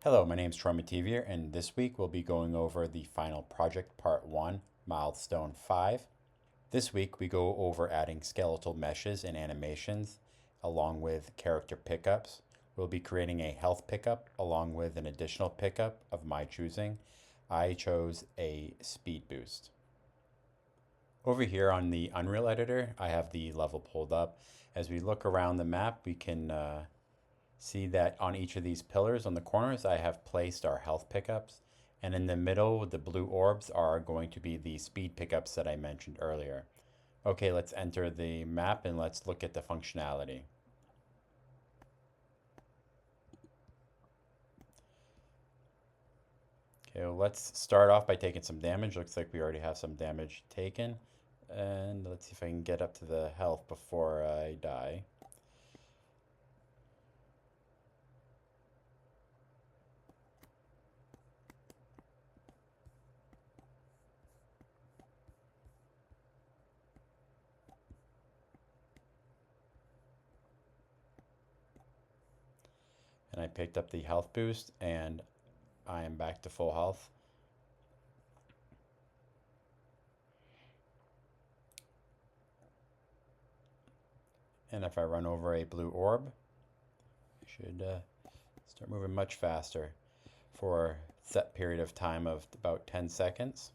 Hello, my name is Metivier, and this week we'll be going over the final project part 1, Milestone 5. This week we go over adding skeletal meshes and animations along with character pickups. We'll be creating a health pickup along with an additional pickup of my choosing. I chose a speed boost. Over here on the Unreal editor, I have the level pulled up. As we look around the map, we can see that on each of these pillars on the corners, I have placed our health pickups. And in the middle, the blue orbs are going to be the speed pickups that I mentioned earlier. Okay, let's enter the map and let's look at the functionality. Okay, well, let's start off by taking some damage. Looks like we already have some damage taken. And let's see if I can get up to the health before I die. And I picked up the health boost and I am back to full health. And if I run over a blue orb, I should start moving much faster for a set period of time of about 10 seconds.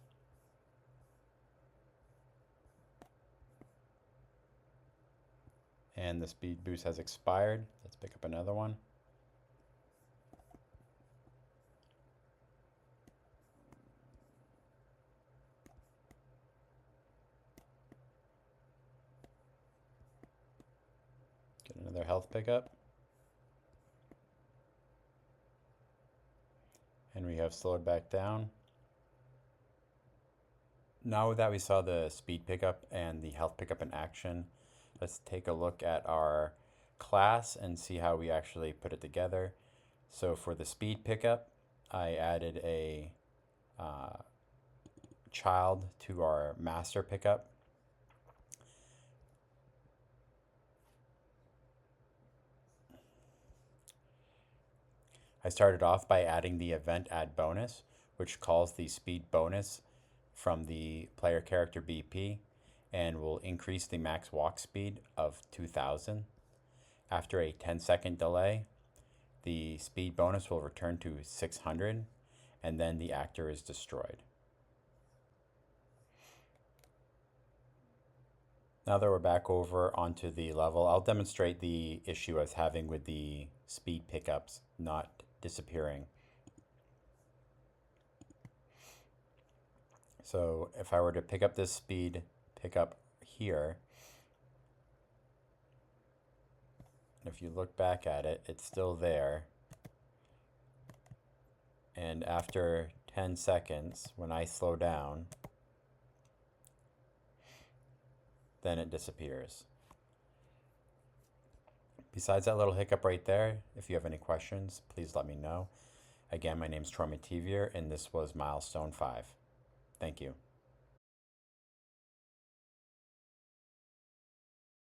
And the speed boost has expired. Let's pick up another one. Get another health pickup. And we have slowed back down. Now that we saw the speed pickup and the health pickup in action, let's take a look at our class and see how we actually put it together. So for the speed pickup, I added a child to our master pickup. I started off by adding the event add bonus, which calls the speed bonus from the player character BP and will increase the max walk speed of 2000. After a 10-second delay, the speed bonus will return to 600 and then the actor is destroyed. Now that we're back over onto the level, I'll demonstrate the issue I was having with the speed pickups not disappearing. So if I were to pick up this speed pickup here, if you look back at it, it's still there. And after 10 seconds, when I slow down, then it disappears. Besides that little hiccup right there, if you have any questions, please let me know. Again, my name is Metivier, and this was Milestone 5. Thank you.